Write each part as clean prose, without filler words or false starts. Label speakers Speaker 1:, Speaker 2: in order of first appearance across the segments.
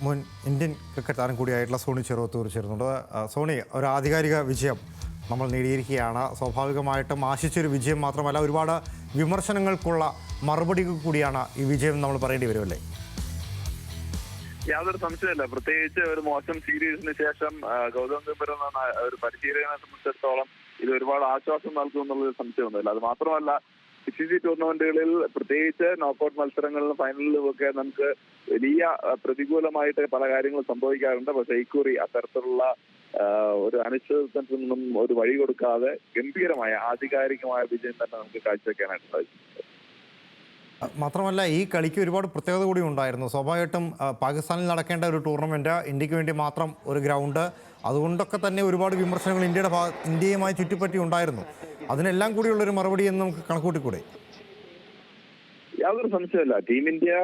Speaker 1: മുൻ Indian cricket താരം കൂടിയായിട്ടുള്ള Sony Cheruvathur ചേർന്നുണ്ട്. Sony, ഒരു ആധികാരിക വിജയം നമ്മൾ നേടിയിരിക്കുകയാണ്. സ്വാഭാവികമായിട്ടും ആശിച്ചൊരു വിജയം മാത്രമല്ല, ഒരുപാട് വിമർശനങ്ങൾക്കുള്ള മറുപടി കൂടിയാണ് ഈ വിജയം നമ്മൾ പറയേണ്ടി വരുമല്ലേ?
Speaker 2: യാതൊരു സംശയമില്ല. പ്രത്യേകിച്ച് ഒരു മോശം സീരീസിന് ശേഷം ഗൗതം ഗംഭീർ എന്ന ഒരു പരിശീലകനെ സംബന്ധിച്ചിടത്തോളം ഇത് ഒരുപാട് ആശ്വാസം നൽകുമെന്നുള്ളൊരു സംശയമൊന്നുമില്ല. അത് മാത്രമല്ല, ICC ടൂർണമെന്റുകളിൽ പ്രത്യേകിച്ച് നോക്കൌട്ട് മത്സരങ്ങളിലും ഫൈനലിലും ഒക്കെ നമുക്ക് വലിയ പ്രതികൂലമായിട്ട് പല കാര്യങ്ങളും സംഭവിക്കാറുണ്ട്. പക്ഷേ ഇക്കുറി അത്തരത്തിലുള്ള ഒരു അനിശ്ചിതത്വത്തിൽ നിന്നും ഒരു വഴി കൊടുക്കാതെ ഗംഭീരമായ ആധികാരികമായ വിജയം തന്നെ നമുക്ക് കാഴ്ചവെക്കാനായിട്ട് സാധിച്ചു.
Speaker 1: മാത്രമല്ല, ഈ കളിക്ക് ഒരുപാട് പ്രത്യേകത കൂടി ഉണ്ടായിരുന്നു. സ്വാഭാവികമായിട്ടും പാകിസ്ഥാനിൽ നടക്കേണ്ട ഒരു ടൂർണമെൻറ്റ്, ഇന്ത്യക്ക് വേണ്ടി മാത്രം ഒരു ഗ്രൗണ്ട്, അതുകൊണ്ടൊക്കെ തന്നെ ഒരുപാട് വിമർശനങ്ങൾ ഇന്ത്യയുമായി ചുറ്റിപ്പറ്റി ഉണ്ടായിരുന്നു. അതിനെല്ലാം കൂടിയുള്ളൊരു മറുപടി എന്ന് നമുക്ക് കണക്കൂട്ടിക്കൂടെ?
Speaker 2: യാതൊരു സംശയമില്ല. ടീം ഇന്ത്യ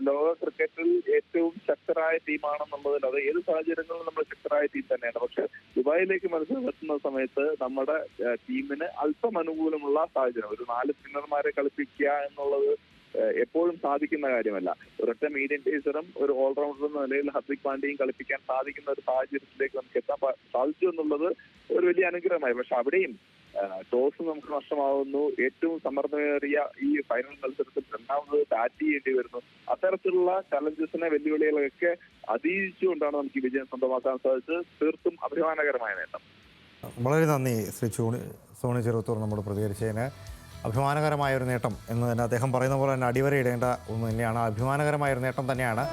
Speaker 2: ലോക ക്രിക്കറ്റിൽ ഏറ്റവും ശക്തരായ ടീമാണെന്നുള്ളതിൽ അത് ഏത് സാഹചര്യങ്ങളിലും നമ്മൾ ശക്തരായ ടീം തന്നെയാണ്. പക്ഷെ ദുബായിലേക്ക് മത്സരം എത്തുന്ന സമയത്ത് നമ്മുടെ ടീമിന് അല്പം അനുകൂലമുള്ള സാഹചര്യം, ഒരു 4 സ്പിന്നർമാരെ കളിപ്പിക്കുക എന്നുള്ളത് എപ്പോഴും സാധിക്കുന്ന കാര്യമല്ല. ഒരൊറ്റ മീഡിയം പേസറും ഒരു ഓൾറൗണ്ടർ എന്ന നിലയിൽ ഹർദിക് പാണ്ഡ്യയും കളിപ്പിക്കാൻ സാധിക്കുന്ന ഒരു സാഹചര്യത്തിലേക്ക് നമുക്ക് എത്താൻ സാധിച്ചു എന്നുള്ളത് ഒരു വലിയ അനുഗ്രഹമായി. പക്ഷെ അവിടെയും ടോസ് നമുക്ക് നഷ്ടമാവുന്നു. ഏറ്റവും സമ്മർദ്ദമേറിയ ഈ ഫൈനൽ മത്സരത്തിൽ രണ്ടാമത് ബാറ്റ് ചെയ്യേണ്ടി വരുന്നു. അത്തരത്തിലുള്ള ചലഞ്ചസിനെ, വെല്ലുവിളികളൊക്കെ അതിജീവിച്ചുകൊണ്ടാണ് നമുക്ക് ഈ വിജയം സ്വന്തമാക്കാൻ സാധിച്ചത്. തീർത്തും അഭിമാനകരമായ നേട്ടം.
Speaker 1: വളരെ നന്ദി ശ്രീ സോണി ചെറുവത്തൂർ നമ്മോട് പ്രതികരിച്ചതിന്. അഭിമാനകരമായൊരു നേട്ടം എന്ന് തന്നെ അദ്ദേഹം പറയുന്ന പോലെ തന്നെ അടിവരയിടേണ്ട ഒന്ന് തന്നെയാണ്. അഭിമാനകരമായൊരു നേട്ടം തന്നെയാണ്.